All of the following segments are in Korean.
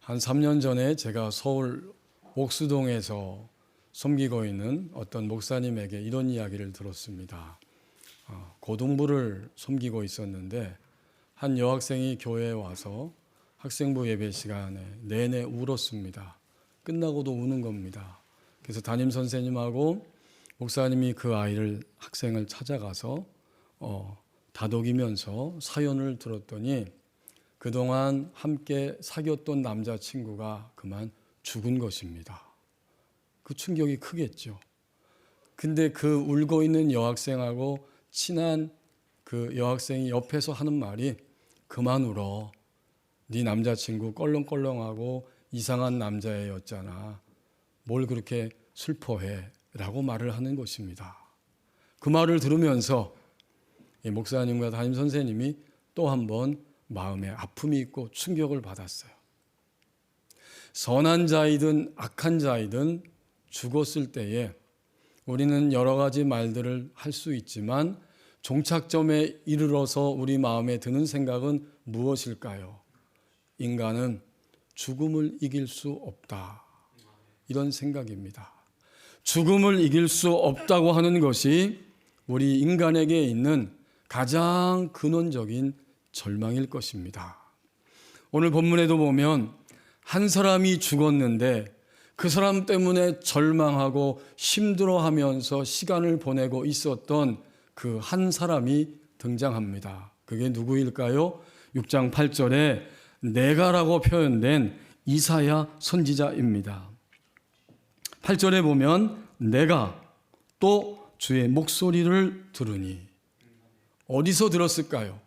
한 3년 전에 제가 서울 옥수동에서 섬기고 있는 어떤 목사님에게 이런 이야기를 들었습니다. 고등부를 섬기고 있었는데 한 여학생이 교회에 와서 학생부 예배 시간에 내내 울었습니다. 끝나고도 우는 겁니다. 그래서 담임 선생님하고 목사님이 그 학생을 찾아가서 다독이면서 사연을 들었더니 그동안 함께 사귀었던 남자친구가 그만 죽은 것입니다. 그 충격이 크겠죠. 근데 그 울고 있는 여학생하고 친한 그 여학생이 옆에서 하는 말이 그만 울어. 네 남자친구 껄렁껄렁하고 이상한 남자애였잖아. 뭘 그렇게 슬퍼해? 라고 말을 하는 것입니다. 그 말을 들으면서 목사님과 담임 선생님이 또 한 번 마음에 아픔이 있고 충격을 받았어요. 선한 자이든 악한 자이든 죽었을 때에 우리는 여러 가지 말들을 할 수 있지만 종착점에 이르러서 우리 마음에 드는 생각은 무엇일까요? 인간은 죽음을 이길 수 없다. 이런 생각입니다. 죽음을 이길 수 없다고 하는 것이 우리 인간에게 있는 가장 근원적인 절망일 것입니다. 오늘 본문에도 보면 한 사람이 죽었는데 그 사람 때문에 절망하고 힘들어하면서 시간을 보내고 있었던 그 한 사람이 등장합니다. 그게 누구일까요? 6장 8절에 내가라고 표현된 이사야 선지자입니다. 8절에 보면 내가 또 주의 목소리를 들으니 어디서 들었을까요?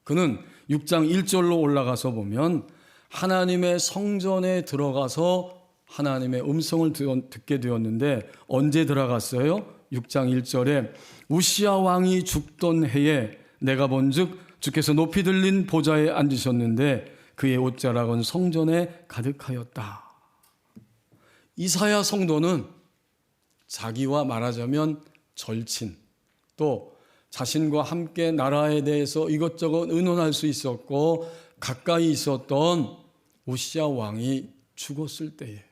그는 6장 1절로 올라가서 보면 하나님의 성전에 들어가서 하나님의 음성을 듣게 되었는데 언제 들어갔어요? 6장 1절에 우시야 왕이 죽던 해에 내가 본즉 주께서 높이 들린 보좌에 앉으셨는데 그의 옷자락은 성전에 가득하였다. 이사야 성도는 자기와 말하자면 절친 또 자신과 함께 나라에 대해서 이것저것 의논할 수 있었고 가까이 있었던 우시야 왕이 죽었을 때에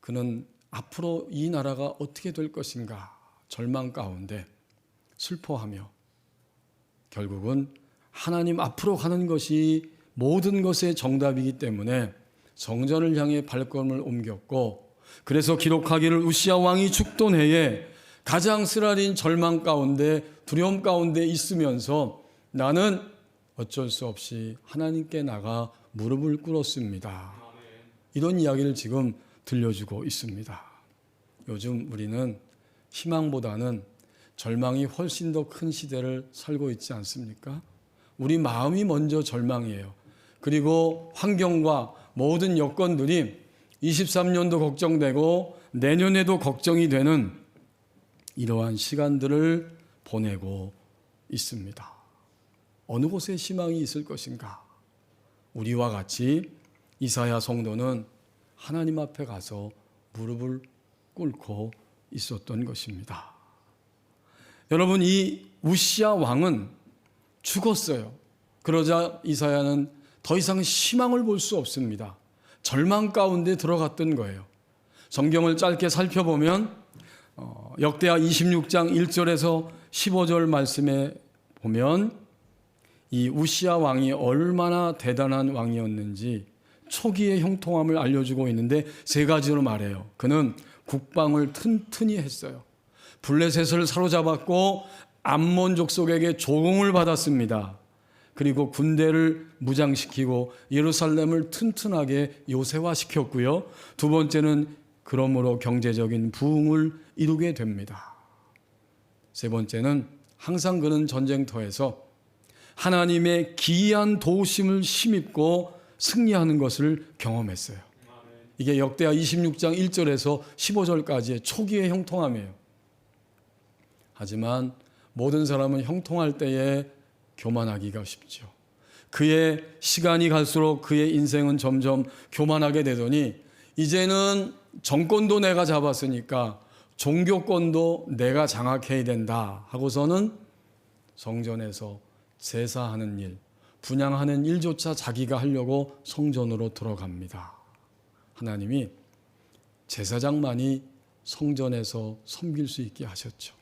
그는 앞으로 이 나라가 어떻게 될 것인가 절망 가운데 슬퍼하며 결국은 하나님 앞으로 가는 것이 모든 것의 정답이기 때문에 성전을 향해 발걸음을 옮겼고 그래서 기록하기를 우시야 왕이 죽던 해에 가장 쓰라린 절망 가운데 두려움 가운데 있으면서 나는 어쩔 수 없이 하나님께 나가 무릎을 꿇었습니다. 이런 이야기를 지금 들려주고 있습니다. 요즘 우리는 희망보다는 절망이 훨씬 더 큰 시대를 살고 있지 않습니까? 우리 마음이 먼저 절망이에요. 그리고 환경과 모든 여건들이 23년도 걱정되고 내년에도 걱정이 되는 이러한 시간들을 보내고 있습니다. 어느 곳에 희망이 있을 것인가? 우리와 같이 이사야 성도는 하나님 앞에 가서 무릎을 꿇고 있었던 것입니다. 여러분, 이 우시야 왕은 죽었어요. 그러자 이사야는 더 이상 희망을 볼 수 없습니다. 절망 가운데 들어갔던 거예요. 성경을 짧게 살펴보면 역대하 26장 1절에서 15절 말씀에 보면 이 우시야 왕이 얼마나 대단한 왕이었는지 초기의 형통함을 알려주고 있는데 세 가지로 말해요. 그는 국방을 튼튼히 했어요. 블레셋을 사로잡았고 암몬 족속에게 조공을 받았습니다. 그리고 군대를 무장시키고 예루살렘을 튼튼하게 요새화시켰고요. 두 번째는 그러므로 경제적인 부흥을 이루게 됩니다. 세 번째는 항상 그는 전쟁터에서 하나님의 기이한 도우심을 힘입고 승리하는 것을 경험했어요. 이게 역대하 26장 1절에서 15절까지의 초기의 형통함이에요. 하지만 모든 사람은 형통할 때에 교만하기가 쉽죠. 그의 시간이 갈수록 그의 인생은 점점 교만하게 되더니 이제는 정권도 내가 잡았으니까 종교권도 내가 장악해야 된다 하고서는 성전에서 제사하는 일, 분향하는 일조차 자기가 하려고 성전으로 들어갑니다. 하나님이 제사장만이 성전에서 섬길 수 있게 하셨죠.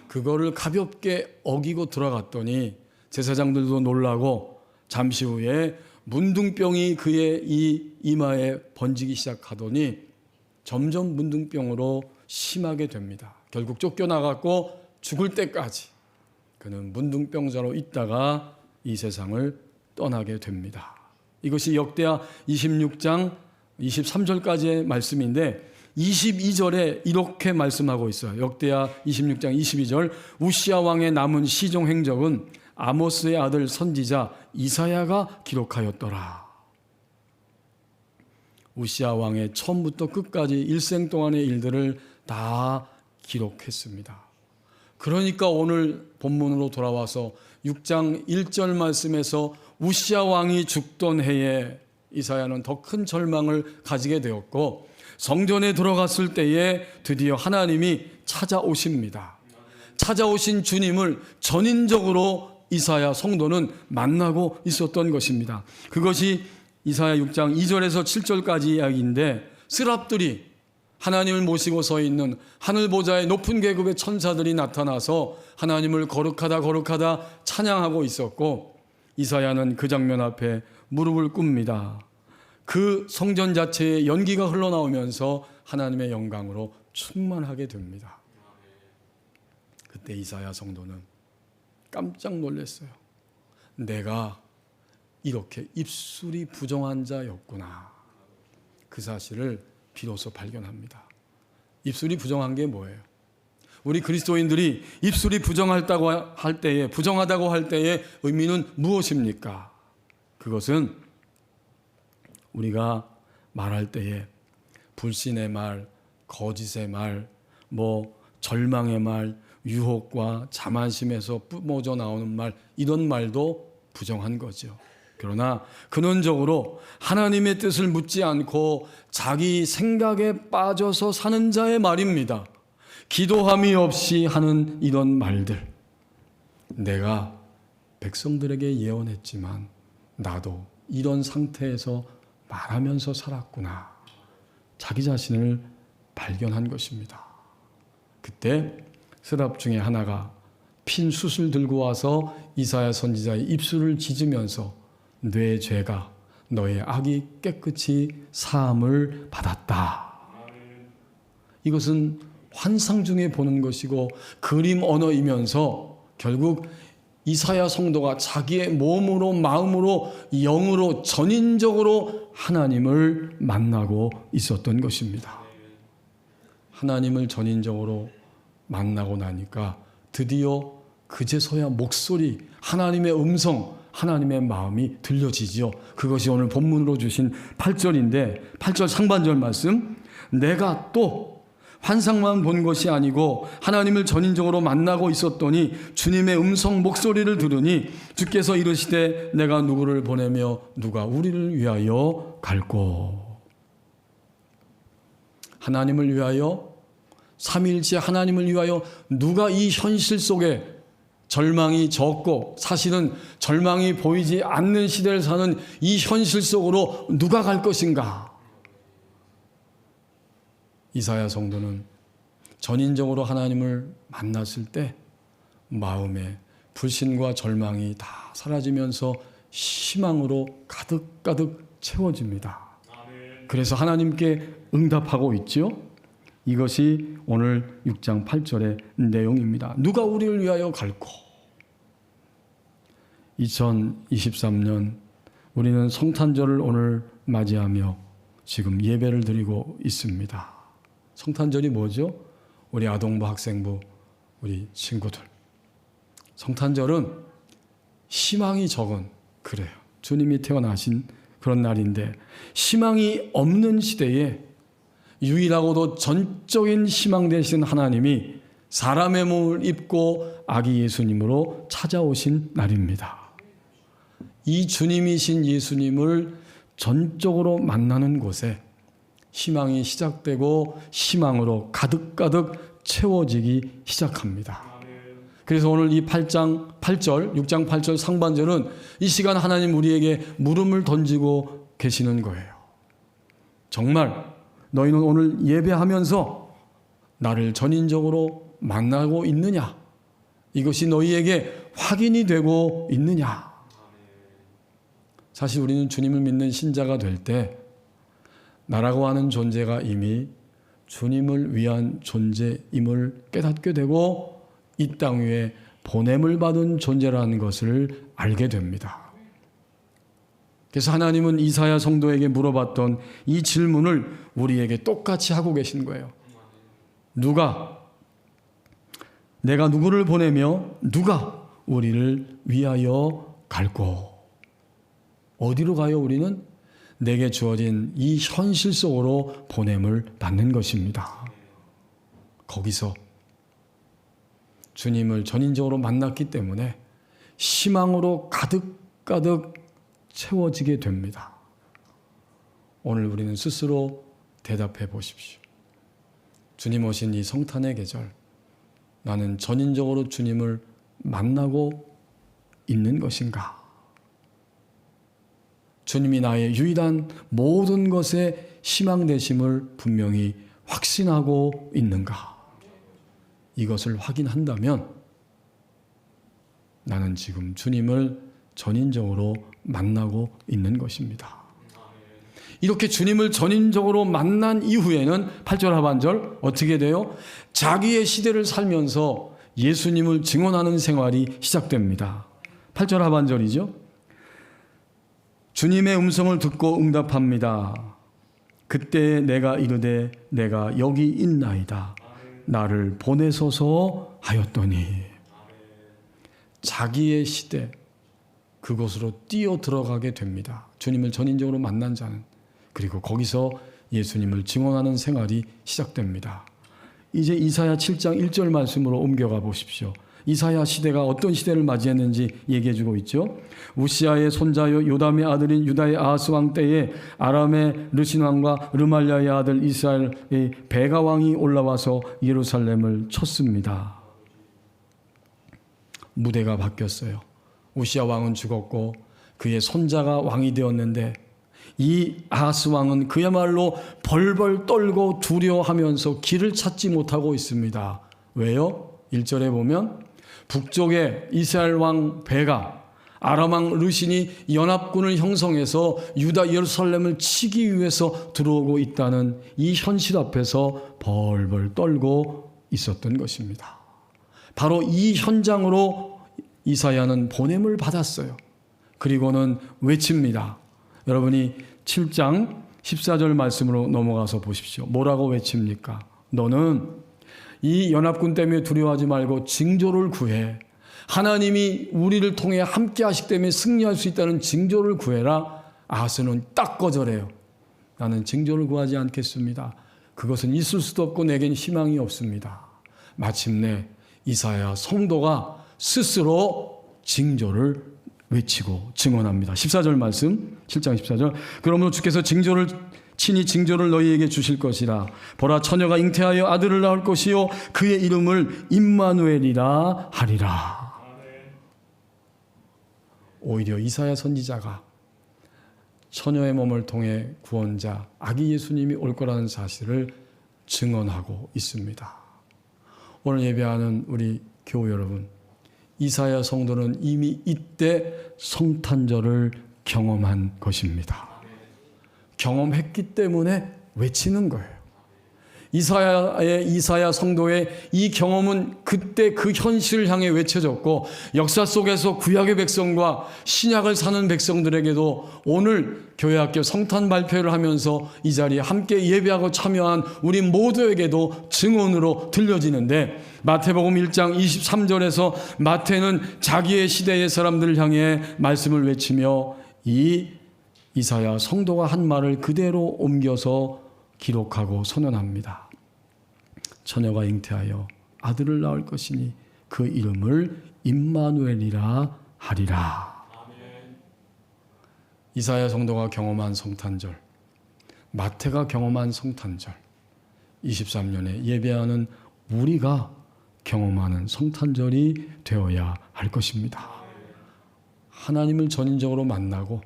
그거를 가볍게 어기고 들어갔더니 제사장들도 놀라고 잠시 후에 문둥병이 그의 이 이마에 번지기 시작하더니 점점 문둥병으로 심하게 됩니다. 결국 쫓겨나갔고 죽을 때까지 그는 문둥병자로 있다가 이 세상을 떠나게 됩니다. 이것이 역대하 26장 23절까지의 말씀인데 22절에 이렇게 말씀하고 있어요. 역대하 26장 22절 우시야 왕의 남은 시종 행적은 아모스의 아들 선지자 이사야가 기록하였더라. 우시야 왕의 처음부터 끝까지 일생 동안의 일들을 다 기록했습니다. 그러니까 오늘 본문으로 돌아와서 6장 1절 말씀에서 우시야 왕이 죽던 해에 이사야는 더 큰 절망을 가지게 되었고 성전에 들어갔을 때에 드디어 하나님이 찾아오십니다. 찾아오신 주님을 전인적으로 이사야 성도는 만나고 있었던 것입니다. 그것이 이사야 6장 2절에서 7절까지 이야기인데 스랍들이 하나님을 모시고 서 있는 하늘 보좌의 높은 계급의 천사들이 나타나서 하나님을 거룩하다 찬양하고 있었고 이사야는 그 장면 앞에 무릎을 꿇습니다. 그 성전 자체에 연기가 흘러나오면서 하나님의 영광으로 충만하게 됩니다. 그때 이사야 성도는 깜짝 놀랐어요. 내가 이렇게 입술이 부정한 자였구나. 그 사실을 비로소 발견합니다. 입술이 부정한 게 뭐예요? 우리 그리스도인들이 입술이 부정하다고 할 때의 의미는 무엇입니까? 그것은 우리가 말할 때에 불신의 말, 거짓의 말, 절망의 말, 유혹과 자만심에서 뿜어져 나오는 말, 이런 말도 부정한 거죠. 그러나 근원적으로 하나님의 뜻을 묻지 않고 자기 생각에 빠져서 사는 자의 말입니다. 기도함이 없이 하는 이런 말들. 내가 백성들에게 예언했지만 나도 이런 상태에서 말하면서 살았구나. 자기 자신을 발견한 것입니다. 그때 스랍 중에 하나가 핀 숯을 들고 와서 이사야 선지자의 입술을 찢으면서 내 죄가 너의 악이 깨끗이 사함을 받았다. 이것은 환상 중에 보는 것이고 그림 언어이면서 결국 이사야 성도가 자기의 몸으로 마음으로 영으로 전인적으로 하나님을 만나고 있었던 것입니다. 하나님을 전인적으로 만나고 나니까 드디어 그제서야 목소리, 하나님의 음성, 하나님의 마음이 들려지죠. 그것이 오늘 본문으로 주신 8절인데 8절 상반절 말씀, 내가 또 환상만 본 것이 아니고 하나님을 전인적으로 만나고 있었더니 주님의 음성 목소리를 들으니 주께서 이르시되 내가 누구를 보내며 누가 우리를 위하여 갈꼬. 하나님을 위하여, 삼위일체 하나님을 위하여 누가 이 현실 속에 절망이 적고 사실은 절망이 보이지 않는 시대를 사는 이 현실 속으로 누가 갈 것인가? 이사야 성도는 전인적으로 하나님을 만났을 때 마음에 불신과 절망이 다 사라지면서 희망으로 가득가득 채워집니다. 그래서 하나님께 응답하고 있죠. 이것이 오늘 6장 8절의 내용입니다. 누가 우리를 위하여 갈꼬. 2023년 우리는 성탄절을 오늘 맞이하며 지금 예배를 드리고 있습니다. 성탄절이 뭐죠? 우리 아동부 학생부 우리 친구들. 성탄절은 희망이 적은, 그래요, 주님이 태어나신 그런 날인데 희망이 없는 시대에 유일하고도 전적인 희망 되신 하나님이 사람의 몸을 입고 아기 예수님으로 찾아오신 날입니다. 이 주님이신 예수님을 전적으로 만나는 곳에 희망이 시작되고 희망으로 가득가득 채워지기 시작합니다. 그래서 오늘 이 6장 8절 상반절은 이 시간 하나님 우리에게 물음을 던지고 계시는 거예요. 정말 너희는 오늘 예배하면서 나를 전인적으로 만나고 있느냐? 이것이 너희에게 확인이 되고 있느냐? 사실 우리는 주님을 믿는 신자가 될 때 나라고 하는 존재가 이미 주님을 위한 존재임을 깨닫게 되고 이 땅 위에 보냄을 받은 존재라는 것을 알게 됩니다. 그래서 하나님은 이사야 성도에게 물어봤던 이 질문을 우리에게 똑같이 하고 계신 거예요. 내가 누구를 보내며 누가 우리를 위하여 갈꼬? 어디로 가요? 우리는 내게 주어진 이 현실 속으로 보냄을 받는 것입니다. 거기서 주님을 전인적으로 만났기 때문에 희망으로 가득가득 채워지게 됩니다. 오늘 우리는 스스로 대답해 보십시오. 주님 오신 이 성탄의 계절, 나는 전인적으로 주님을 만나고 있는 것인가? 주님이 나의 유일한 모든 것의 희망 되심을 분명히 확신하고 있는가? 이것을 확인한다면 나는 지금 주님을 전인적으로 만나고 있는 것입니다. 이렇게 주님을 전인적으로 만난 이후에는 8절 하반절 어떻게 돼요? 자기의 시대를 살면서 예수님을 증언하는 생활이 시작됩니다. 8절 하반절이죠. 주님의 음성을 듣고 응답합니다. 그때 내가 이르되 내가 여기 있나이다. 나를 보내소서 하였더니 자기의 시대 그곳으로 뛰어 들어가게 됩니다. 주님을 전인적으로 만난 자는. 그리고 거기서 예수님을 증언하는 생활이 시작됩니다. 이제 이사야 7장 1절 말씀으로 옮겨가 보십시오. 이사야 시대가 어떤 시대를 맞이했는지 얘기해 주고 있죠. 우시아의 손자요 요담의 아들인 유다의 아하스 왕 때에 아람의 르신 왕과 르말리아의 아들 이스라엘의 베가 왕이 올라와서 예루살렘을 쳤습니다. 무대가 바뀌었어요. 우시아 왕은 죽었고 그의 손자가 왕이 되었는데 이 아하스 왕은 그야말로 벌벌 떨고 두려워하면서 길을 찾지 못하고 있습니다. 왜요? 1절에 보면 북쪽에 이스라엘 왕 베가 아람 왕 르신이 연합군을 형성해서 유다 예루살렘을 치기 위해서 들어오고 있다는 이 현실 앞에서 벌벌 떨고 있었던 것입니다. 바로 이 현장으로 이사야는 보냄을 받았어요. 그리고는 외칩니다. 여러분이 7장 14절 말씀으로 넘어가서 보십시오. 뭐라고 외칩니까? 너는 이 연합군 때문에 두려워하지 말고 징조를 구해. 하나님이 우리를 통해 함께 하시기 때문에 승리할 수 있다는 징조를 구해라. 아하스는 딱 거절해요. 나는 징조를 구하지 않겠습니다. 그것은 있을 수도 없고 내겐 희망이 없습니다. 마침내 이사야 성도가 스스로 징조를 외치고 증언합니다. 14절 말씀 7장 14절 그러므로 주께서 친히 징조를 너희에게 주실 것이라. 보라 처녀가 잉태하여 아들을 낳을 것이요 그의 이름을 임마누엘이라 하리라. 오히려 이사야 선지자가 처녀의 몸을 통해 구원자 아기 예수님이 올 거라는 사실을 증언하고 있습니다. 오늘 예배하는 우리 교우 여러분, 이사야 성도는 이미 이때 성탄절을 경험한 것입니다. 경험했기 때문에 외치는 거예요. 이사야 성도의 이 경험은 그때 그 현실을 향해 외쳐졌고 역사 속에서 구약의 백성과 신약을 사는 백성들에게도 오늘 교회학교 성탄 발표를 하면서 이 자리에 함께 예배하고 참여한 우리 모두에게도 증언으로 들려지는데 마태복음 1장 23절에서 마태는 자기의 시대의 사람들을 향해 말씀을 외치며 이사야 성도가 한 말을 그대로 옮겨서 기록하고 선언합니다. 처녀가 잉태하여 아들을 낳을 것이니 그 이름을 임마누엘이라 하리라. 아멘. 이사야 성도가 경험한 성탄절, 마태가 경험한 성탄절, 23년에 예배하는 우리가 경험하는 성탄절이 되어야 할 것입니다. 하나님을 전인적으로 만나고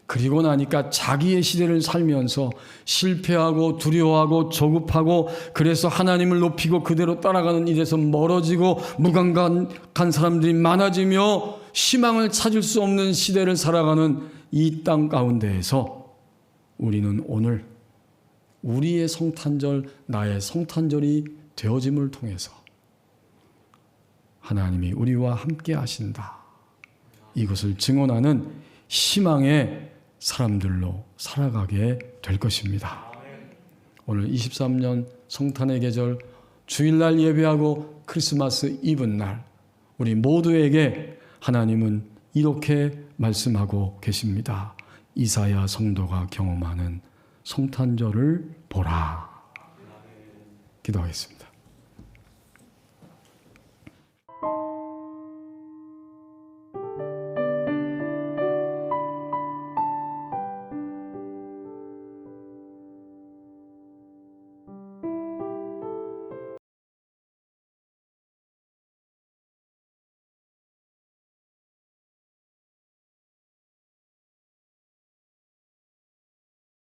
그리고 나니까 자기의 시대를 살면서 실패하고 두려워하고 조급하고 그래서 하나님을 높이고 그대로 따라가는 일에서 멀어지고 무감각한 사람들이 많아지며 희망을 찾을 수 없는 시대를 살아가는 이 땅 가운데에서 우리는 오늘 우리의 성탄절, 나의 성탄절이 되어짐을 통해서 하나님이 우리와 함께 하신다, 이것을 증언하는 희망의 사람들로 살아가게 될 것입니다. 오늘 23년 성탄의 계절 주일날 예배하고 크리스마스 이브날 우리 모두에게 하나님은 이렇게 말씀하고 계십니다. 이사야 성도가 경험하는 성탄절을 보라. 기도하겠습니다.